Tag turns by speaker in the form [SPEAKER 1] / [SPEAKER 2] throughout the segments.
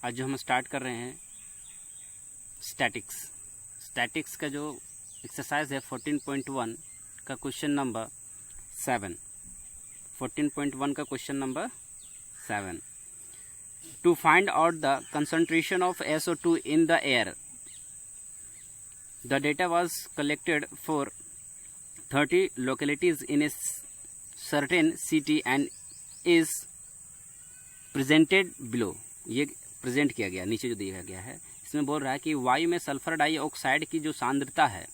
[SPEAKER 1] आज जो हम स्टार्ट कर रहे हैं स्टैटिक्स का जो एक्सरसाइज है 14.1 का क्वेश्चन नंबर 7। 14.1 का question number 7। To find out the concentration of SO2 in the air, the data was collected for 30 localities in a certain city and is presented below। ये present किया गया, नीचे जो दिया गया है इसमें बोल रहा है कि वायु में सल्फर डाइऑक्साइड की जो सांद्रता है,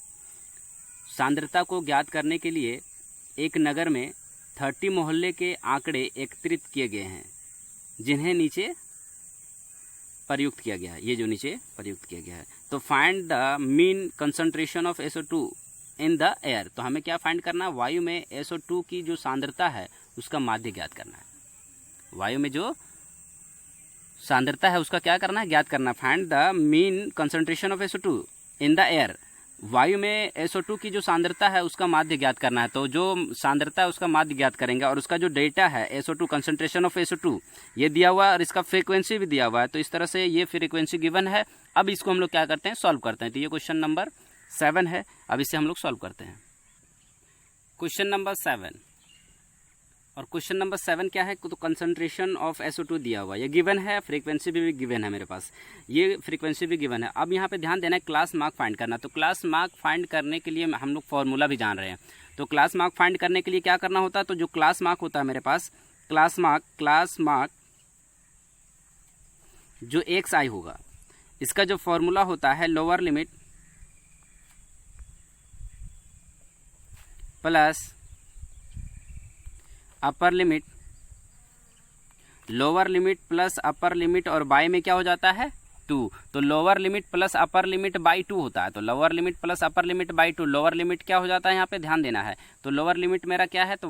[SPEAKER 1] सांद्रता को ज्ञात करने के लिए एक नगर में 30 मोहल्ले के आंकड़े एकत्रित किए गए हैं जिन्हें नीचे प्रयुक्त किया गया है। ये जो नीचे प्रयुक्त किया गया है, तो find the mean concentration of SO2 in the air. तो हमें क्या फाइंड करना है, वायु में SO2 की जो सांद्रता है उसका माध्य ज्ञात करना है। वायु में जो सांद्रता है उसका क्या करना है, ज्ञात करना है। Find the mean concentration of SO2 in the air. वायु में SO2 की जो सांद्रता है उसका माध्य ज्ञात करना है। तो जो सांद्रता है उसका माध्य ज्ञात करेंगे और उसका जो डेटा है SO2 कंसंट्रेशन ऑफ SO2 ये दिया हुआ है और इसका फ्रीक्वेंसी भी दिया हुआ है। तो इस तरह से ये फ्रीक्वेंसी गिवन है। अब इसको हम लोग क्या करते हैं, सॉल्व करते हैं। तो ये क्वेश्चन नंबर 7 है। अब इसे हम लोग सॉल्व करते हैं। क्वेश्चन नंबर 7 और क्वेश्चन नंबर 7 क्या है, तो कंसंट्रेशन ऑफ SO2 दिया हुआ, ये गिवन है, फ्रीक्वेंसी भी गिवन है मेरे पास, ये फ्रीक्वेंसी भी गिवन है। अब यहाँ पे ध्यान देना है, क्लास मार्क फाइंड करना। तो क्लास मार्क फाइंड करने के लिए हम लोग फॉर्मूला भी जान रहे हैं। तो क्लास मार्क फाइंड करने के लिए क्या करना होता है, तो जो क्लास मार्क होता है मेरे पास, क्लास मार्क जो XI होगा, इसका जो फॉर्मूला होता है lower limit plus upper limit, lower limit plus upper limit, और बाय में क्या हो जाता है 2। तो lower limit plus upper limit by 2 होता है। तो lower limit plus upper limit by 2, lower limit क्या हो जाता है, यहाँ पे ध्यान देना है। तो लोअर लिमिट मेरा क्या है, तो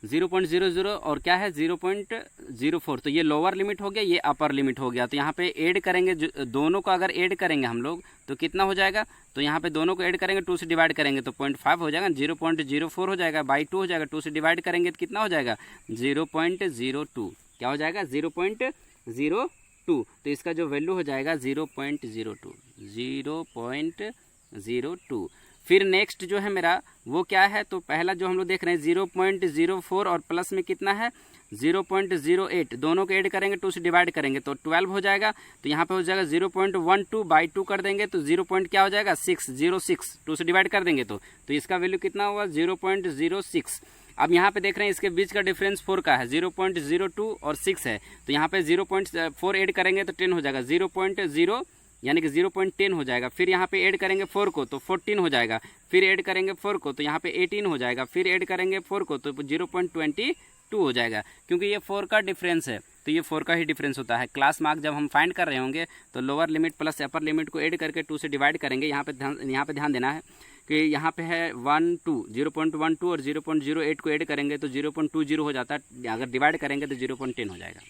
[SPEAKER 1] 0.00 और क्या है 0.04। तो ये लोअर लिमिट हो गया, ये अपर लिमिट हो गया। तो यहाँ पे ऐड करेंगे, दोनों को अगर ऐड करेंगे हम लोग तो कितना हो जाएगा, तो यहाँ पे दोनों को ऐड करेंगे, 2 से डिवाइड करेंगे तो 0.5 हो जाएगा, 0.04 हो जाएगा, बाई 2 हो जाएगा, 2 से डिवाइड करेंगे तो कितना हो जाएगा 0.02। क्या हो जाएगा 0.02। तो इसका जो वैल्यू हो जाएगा 0.02। फिर नेक्स्ट जो है मेरा वो क्या है, तो पहला जो हम लोग देख रहे हैं 0.04 और प्लस में कितना है 0.08, दोनों को ऐड करेंगे, 2 से डिवाइड करेंगे तो 12 हो जाएगा। तो यहाँ पे हो जाएगा 0.12 बाई 2 कर देंगे तो 0. क्या हो जाएगा 606, 2 से डिवाइड कर देंगे तो इसका वैल्यू कितना हुआ 0.06। अब यहाँ पे देख रहे हैं इसके बीच का डिफरेंस 4 का है, 0.02 और 6 है। तो यहाँ पे 0.4 ऐड करेंगे तो 10 हो जाएगा, 0.0 यानी कि 0.10 हो जाएगा। फिर यहाँ पे ऐड करेंगे 4 को तो 14 हो जाएगा, फिर ऐड करेंगे 4 को तो यहाँ पे 18 हो जाएगा, फिर ऐड करेंगे 4 को तो 0.22 हो जाएगा। क्योंकि ये 4 का डिफरेंस है तो ये 4 का ही डिफरेंस होता है। क्लास मार्क जब हम फाइंड कर रहे होंगे तो lower limit plus upper limit को ऐड करके 2 से डिवाइड करेंगे। यहाँ पे ध्यान देना है कि यहाँ पे है 0.12 और 0.08 को ऐड करेंगे तो 0.20 हो जाता है, अगर डिवाइड करेंगे तो 0.10 हो जाएगा,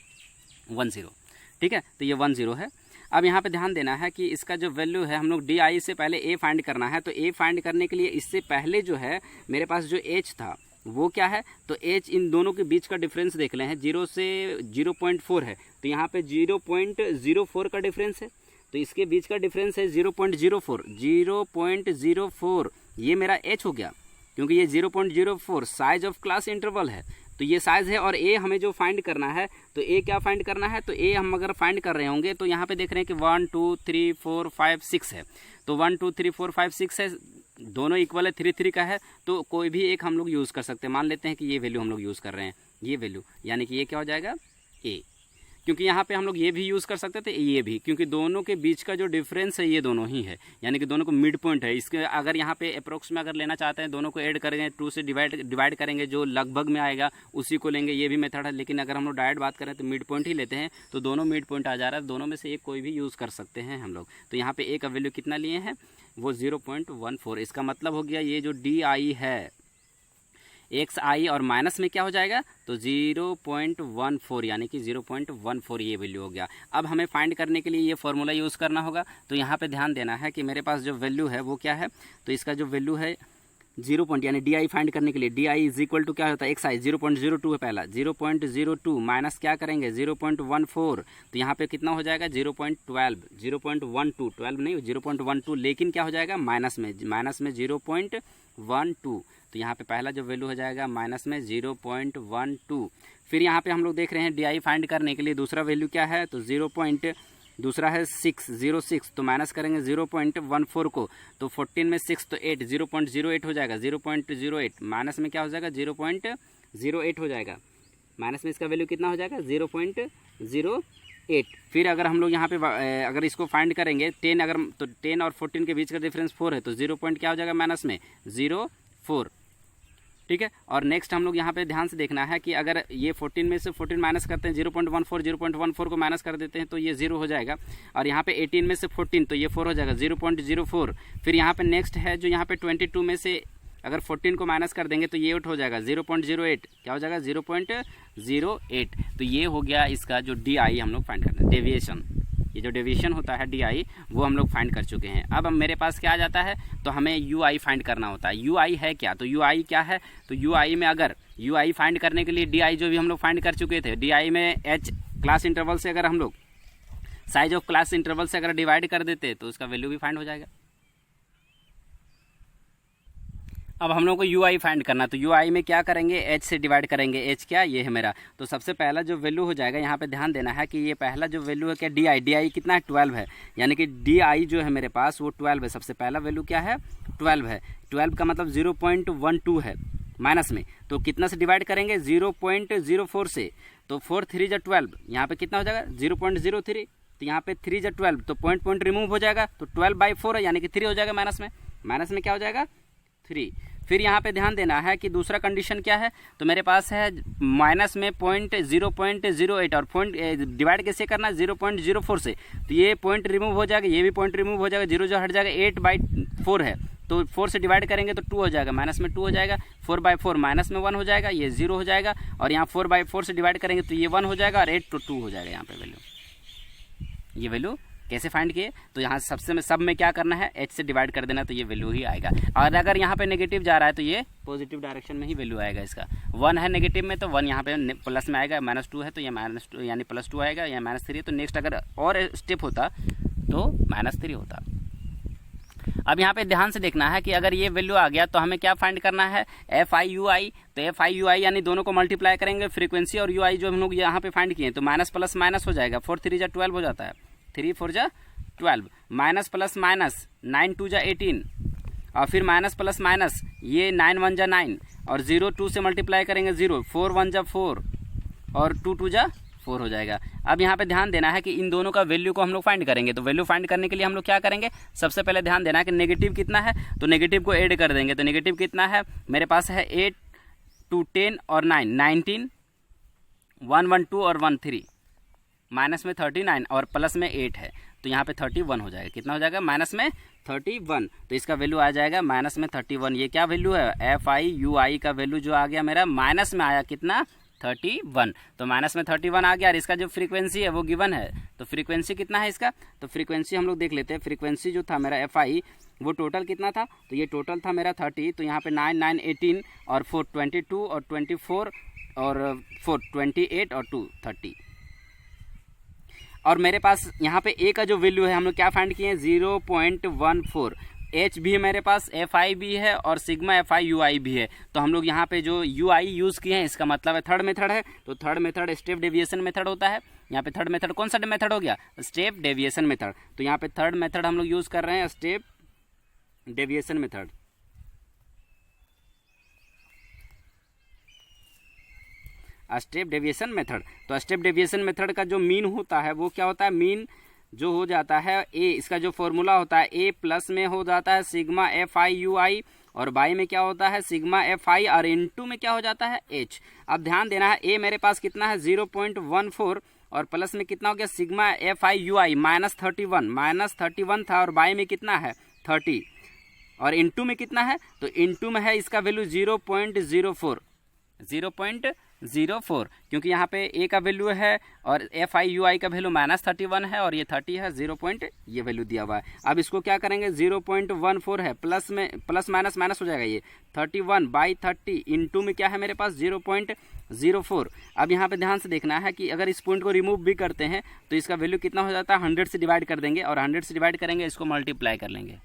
[SPEAKER 1] 10। ठीक है, तो ये 10 है। अब यहाँ पे ध्यान देना है कि इसका जो वैल्यू है, हम लोग DI से पहले A फाइंड करना है। तो A फाइंड करने के लिए इससे पहले जो है मेरे पास जो H था वो क्या है, तो H इन दोनों के बीच का डिफरेंस देख लें, 0 से 0.4 है। तो यहाँ पे 0.04 का डिफरेंस है, तो इसके बीच का डिफरेंस है 0.04। ये मेरा H हो गया, क्योंकि ये 0.04 साइज ऑफ क्लास इंटरवल है, तो ये साइज है। और A हमें जो फाइंड करना है, तो A क्या फाइंड करना है, तो A हम अगर फाइंड कर रहे होंगे तो यहाँ पे देख रहे हैं कि 1 2 3 4 5 6 है। तो 1 2 3 4 5 6 है, दोनों इक्वल है, 3 3 का है, तो कोई भी एक हम लोग यूज़ कर सकते हैं। मान लेते हैं कि ये वैल्यू हम लोग यूज़ कर रहे हैं, ये वैल्यू, यानी कि ये क्या हो जाएगा A। क्योंकि यहाँ पे हम लोग ये भी यूज़ कर सकते थे, ये भी, क्योंकि दोनों के बीच का जो डिफरेंस है ये दोनों ही है, यानी कि दोनों को मिड पॉइंट है। इसके अगर यहाँ पे अप्रोक्स में अगर लेना चाहते हैं, दोनों को ऐड करेंगे, 2 से डिवाइड करेंगे, जो लगभग में आएगा उसी को लेंगे, ये भी मेथड है। लेकिन अगर हम लोग डायरेक्ट बात करें तो मिड पॉइंट ही लेते हैं, तो दोनों मिड पॉइंट आ जा रहा है, दोनों में से एक कोई भी यूज़ कर सकते हैं हम लोग। तो यहाँ पे A का वैल्यू कितना लिए हैं, वो 0.14। इसका मतलब हो गया ये जो DI है XI और माइनस में क्या हो जाएगा, तो 0.14, यानी कि 0.14 ये वैल्यू हो गया। अब हमें फाइंड करने के लिए ये फॉर्मूला यूज़ करना होगा। तो यहाँ पे ध्यान देना है कि मेरे पास जो वैल्यू है वो क्या है, तो इसका जो वैल्यू है 0 पॉइंट यानी डी आई फाइंड करने के लिए D I is equal to क्या होता है एक्स आई 0.02 है पहला 0.02 माइनस क्या करेंगे 0.14 तो यहाँ पे कितना हो जाएगा 0.12 0.12 नहीं 0.12 लेकिन क्या हो जाएगा माइनस में 0.12 तो यहाँ पे पहला जो वैल्यू हो जाएगा माइनस में 0.12। फिर यहाँ पे हम लोग देख रहे हैं डी आई फाइंड करने के लिए दूसरा वैल्यू क्या है तो दूसरा है 606 तो माइनस करेंगे 0.14 को तो 14 में 6 तो 8 0.08 हो जाएगा 0.08 माइनस में क्या हो जाएगा 0.08 हो जाएगा माइनस में इसका वैल्यू कितना हो जाएगा 0.08। फिर अगर हम लोग यहाँ पे अगर इसको फाइंड करेंगे 10 अगर तो 10 और 14 के बीच का डिफरेंस 4 है तो 0 पॉइंट क्या हो जाएगा माइनस में 0.4 ठीक है। और नेक्स्ट हम लोग यहाँ पे ध्यान से देखना है कि अगर ये 14 में से 14 माइनस करते हैं 0.14 को माइनस कर देते हैं तो ये 0 हो जाएगा और यहाँ पे 18 में से 14 तो ये 4 हो जाएगा 0.04। फिर यहाँ पे नेक्स्ट है जो यहाँ पे 22 में से अगर 14 को माइनस कर देंगे तो ये 8 हो जाएगा 0.08 क्या हो जाएगा 0.08। तो ये हो गया इसका जो डी आई हम लोग फाइंड करते हैं डेविएशन, ये जो डेविएशन होता है डी आई वो हम लोग फाइंड कर चुके हैं। अब मेरे पास क्या आ जाता है तो हमें यू आई फाइंड करना होता है। यू आई है क्या तो यू आई क्या है तो यू आई में अगर यू आई फाइंड करने के लिए डी आई जो भी हम लोग फाइंड कर चुके थे डी आई में एच क्लास इंटरवल से अगर हम लोग साइज ऑफ क्लास इंटरवल से अगर डिवाइड कर देते तो उसका वैल्यू भी फाइंड हो जाएगा। अब हम लोग को यू आई फाइंड करना तो यू आई में क्या करेंगे एच से डिवाइड करेंगे। एच क्या ये है मेरा तो सबसे पहला जो वैल्यू हो जाएगा यहाँ पे ध्यान देना है कि ये पहला जो वैल्यू है क्या डी आई कितना है 12 है यानी कि डी आई जो है मेरे पास वो 12 है। सबसे पहला वैल्यू क्या है 12 है 12 का मतलब 0.12 है माइनस में तो कितना से डिवाइड करेंगे 0.04 से तो 4 3 जा 12 यहाँ पे कितना हो जाएगा 0.03 तो यहाँ पे 3 जा 12 तो पॉइंट रिमूव हो जाएगा तो 12/4 है यानी कि 3 हो जाएगा माइनस में क्या हो जाएगा 3। फिर यहाँ पे ध्यान देना है कि दूसरा कंडीशन क्या है तो मेरे पास है माइनस में 0.08 और पॉइंट डिवाइड कैसे करना है 0.04 से तो ये पॉइंट रिमूव हो जाएगा ये भी पॉइंट रिमूव हो जाएगा 0 जो हट जाएगा 8/4 है तो 4 से डिवाइड करेंगे तो 2 हो जाएगा माइनस में 2 हो जाएगा 4/4 माइनस में 1 हो जाएगा ये 0 हो जाएगा और यहाँ 4/4 से डिवाइड करेंगे तो ये 1 हो जाएगा और 8 तो 2 हो जाएगा यहाँ पे वैल्यू। ये वैल्यू कैसे फाइंड किए तो यहाँ सब में क्या करना है एच से डिवाइड कर देना तो ये वैल्यू ही आएगा। और अगर यहाँ पे नेगेटिव जा रहा है तो ये पॉजिटिव डायरेक्शन में ही वैल्यू आएगा इसका। 1 है नेगेटिव में तो 1 यहाँ पे प्लस में आएगा -2 है तो ये -2 यानी +2 आएगा या -3 है तो नेक्स्ट अगर और स्टेप होता तो -3 होता। अब यहाँ पे ध्यान से देखना है कि अगर ये वैल्यू आ गया तो हमें क्या फाइंड करना है एफ आई यू आई तो एफ आई यू आई यानी दोनों को मल्टीप्लाई करेंगे फ्रीक्वेंसी और यू आई जो हम लोग यहाँ पे फाइंड किए तो माइनस प्लस माइनस हो जाएगा 4 3 जा 12 हो जाता है 3 4 जा 12 माइनस प्लस माइनस 9 2 जा 18 और फिर माइनस प्लस माइनस ये 9 1 जा 9 और 0 2 से मल्टीप्लाई करेंगे 0 4 1 जा 4 और 2 2 जा 4 हो जाएगा। अब यहाँ पे ध्यान देना है कि इन दोनों का वैल्यू को हम लोग फाइंड करेंगे तो वैल्यू फाइंड करने के लिए हम लोग क्या करेंगे सबसे पहले ध्यान देना है कि नेगेटिव कितना है तो नेगेटिव को ऐड कर देंगे तो नेगेटिव कितना है मेरे पास है 8 2 10 और 9 19 1 1 2 और 1 3 माइनस में 39 और प्लस में 8 है तो यहाँ पे 31 हो जाएगा। कितना हो जाएगा माइनस में 31 तो इसका वैल्यू आ जाएगा माइनस में 31। ये क्या वैल्यू है एफ आई यू आई का वैल्यू जो आ गया मेरा माइनस में आया कितना 31 तो माइनस में 31 आ गया और इसका जो फ्रीक्वेंसी है वो गिवन है तो फ्रीक्वेंसी कितना है इसका तो फ्रीक्वेंसी हम लोग देख लेते हैं। फ्रीक्वेंसी जो था मेरा एफ आई वो टोटल कितना था तो ये टोटल था मेरा 30 तो यहाँ पे 9 9 18 और 4 22 और 24 और 4 28 और 2 30 और मेरे पास यहाँ पे ए का जो वैल्यू है हम लोग क्या फाइंड किए हैं 0.14 एच भी है मेरे पास एफ आई भी है और सिग्मा एफ आई यू आई भी है तो हम लोग यहाँ पे जो यू आई यूज़ किए हैं इसका मतलब है थर्ड मेथड है तो third method step deviation method होता है। यहाँ पे थर्ड मेथड कौन सा मेथड हो गया स्टेप डेविएशन मेथड तो यहाँ पे थर्ड मेथड हम लोग यूज़ कर रहे हैं step deviation method. Step deviation method तो स्टेप डेविएशन मेथड का जो मीन होता है वो क्या होता है मीन जो हो जाता है ए इसका जो फॉर्मूला होता है ए प्लस में हो जाता है सिग्मा एफ आई यू आई और बाई में क्या होता है सिग्मा एफ आई और इनटू में क्या हो जाता है एच। अब ध्यान देना है ए मेरे पास कितना है 0.14 और प्लस में कितना हो गया सिग्मा एफ आई यू आई -31 था और बाई में कितना है 30 और इनटू में कितना है तो इनटू में है इसका वैल्यू 0.04 0.04, क्योंकि यहाँ पे ए का वैल्यू है और FIUI का वैल्यू -31 है और ये 30 है, 0 पॉइंट ये वैल्यू दिया हुआ है। अब इसको क्या करेंगे, 0.14 है, प्लस में प्लस माइनस माइनस हो जाएगा, ये 31/30 इंटू में क्या है मेरे पास 0.04। अब यहाँ पे ध्यान से देखना है कि अगर इस पॉइंट को रिमूव भी करते हैं तो इसका वैल्यू कितना हो जाता है, 100 से डिवाइड कर देंगे और 100 से डिवाइड करेंगे, इसको मल्टीप्लाई कर लेंगे।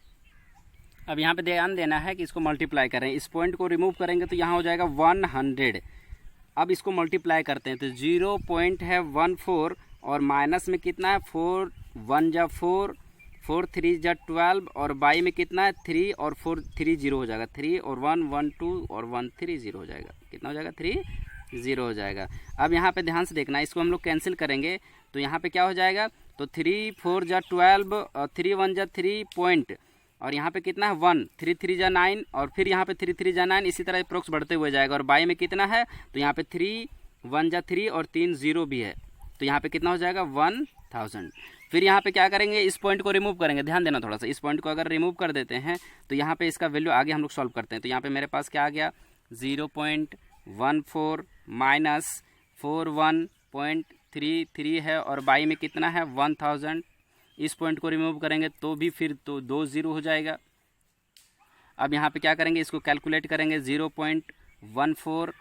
[SPEAKER 1] अब यहाँ पे ध्यान देना है कि इसको मल्टीप्लाई करें, इस पॉइंट को रिमूव करेंगे तो यहाँ हो जाएगा 100। अब इसको मल्टीप्लाई करते हैं तो 0.14 और माइनस में कितना है 4 1 जा 4 4 3 जा 12 और बाई में कितना है 3 और 4 3 0 हो जाएगा, 3 और 1 1 2 और 1 3 0 हो जाएगा, कितना हो जाएगा 3 0 हो जाएगा। अब यहाँ पे ध्यान से देखना, इसको हम लोग कैंसिल करेंगे तो यहाँ पे क्या हो जाएगा, तो 3 4 जा 12 और 3 1 जा 3 पॉइंट और यहाँ पे कितना है 1 3 3 जा 9 और फिर यहाँ पे 3 3 जा 9, इसी तरह अप्रोक्स बढ़ते हुए जाएगा। और बाई में कितना है तो यहाँ पे 3 1 जा 3 और 3 0 भी है, तो यहाँ पे कितना हो जाएगा 1000। फिर यहाँ पे क्या करेंगे, इस पॉइंट को रिमूव करेंगे, ध्यान देना थोड़ा सा, इस पॉइंट को अगर रिमूव कर देते हैं तो यहाँ पे इसका वैल्यू आगे हम लोग सॉल्व करते हैं। तो यहाँ पे मेरे पास क्या आ गया 0.14 माइनस 41.33 है और बाई में कितना है 1000। इस पॉइंट को रिमूव करेंगे तो भी फिर तो 2 0 हो जाएगा। अब यहाँ पे क्या करेंगे, इसको कैलकुलेट करेंगे, 0.14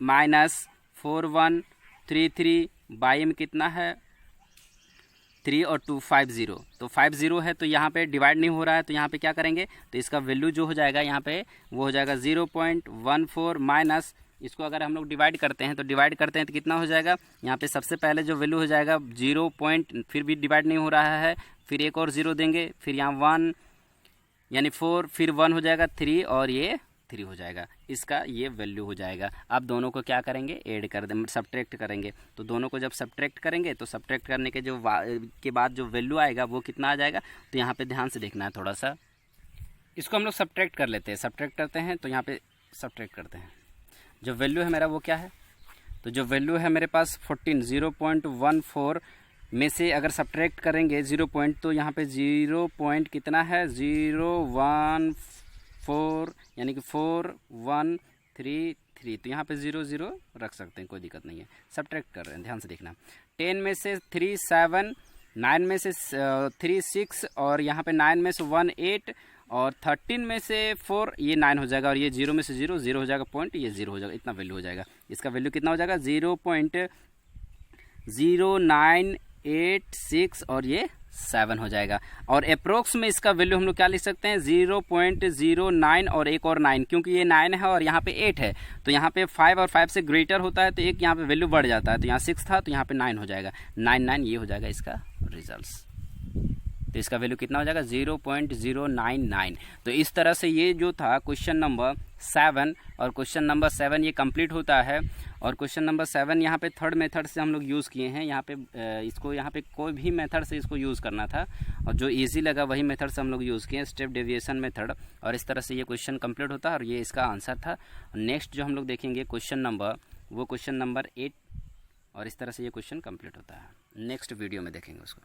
[SPEAKER 1] माइनस 4133 बाई में कितना है 3 और 2 50, तो 50 है तो यहाँ पे डिवाइड नहीं हो रहा है, तो यहाँ पे क्या करेंगे तो इसका वैल्यू जो हो जाएगा यहाँ पे वो हो जाएगा 0.14 माइनस, इसको अगर हम लोग डिवाइड करते हैं तो कितना हो जाएगा, यहाँ पे सबसे पहले जो वैल्यू हो जाएगा 0 पॉइंट, फिर भी डिवाइड नहीं हो रहा है, फिर एक और 0 देंगे, फिर यहाँ 1 यानी 4, फिर 1 हो जाएगा 3 और ये 3 हो जाएगा, इसका ये वैल्यू हो जाएगा। अब दोनों को क्या करेंगे, ऐड कर देंगे, सब्ट्रैक्ट करेंगे। तो दोनों को जब सब्ट्रैक्ट करेंगे तो सब्ट्रैक्ट करने के के बाद जो वैल्यू आएगा वो कितना आ जाएगा, तो यहाँ पे ध्यान से देखना है थोड़ा सा, इसको हम लोग सब्ट्रैक्ट कर लेते हैं, सब्ट्रैक्ट करते हैं तो यहाँ पे सब्ट्रैक्ट करते हैं, जो वैल्यू है मेरा वो क्या है, तो जो वैल्यू है मेरे पास 14 0.14 में से अगर सब्ट्रैक्ट करेंगे 0 पॉइंट तो यहाँ पे 0 पॉइंट कितना है 014 यानी कि 4133, तो यहाँ पे 0 0 रख सकते हैं, कोई दिक्कत नहीं है। सब्ट्रैक्ट कर रहे हैं, ध्यान से देखना, 10 में से 3 7, 9 में से 3 6 और यहाँ पे 9 में से 1 8 और 13 में से 4 ये 9 हो जाएगा और ये 0 में से 0 0 हो जाएगा पॉइंट, ये 0 हो जाएगा, इतना वैल्यू हो जाएगा। इसका वैल्यू कितना हो जाएगा 0.0986 और ये 7 हो जाएगा। और अप्रोक्स में इसका वैल्यू हम लोग क्या लिख सकते हैं 0.09 और एक और 9, क्योंकि ये 9 है और यहाँ पे 8 है, तो यहाँ पे 5 और 5 से ग्रेटर होता है तो एक यहाँ पे वैल्यू बढ़ जाता है, तो यहाँ 6 था तो यहाँ पे 9 हो जाएगा, 9 ये हो जाएगा इसका रिजल्ट। तो इसका वैल्यू कितना हो जाएगा 0.099। तो इस तरह से ये जो था क्वेश्चन नंबर 7 और क्वेश्चन नंबर 7 ये कंप्लीट होता है। और क्वेश्चन नंबर 7 यहाँ पे थर्ड मेथड से हम लोग यूज़ किए हैं, यहाँ पे इसको यहाँ पे कोई भी मेथड से इसको यूज़ करना था और जो इजी लगा वही मेथड से हम लोग यूज़ किए, स्टेप डेविएशन मेथड, और इस तरह से ये क्वेश्चन कंप्लीट होता है और ये इसका आंसर था। नेक्स्ट जो हम लोग देखेंगे क्वेश्चन नंबर, वो क्वेश्चन नंबर 8 और इस तरह से ये क्वेश्चन कंप्लीट होता है। नेक्स्ट वीडियो में देखेंगे उसको।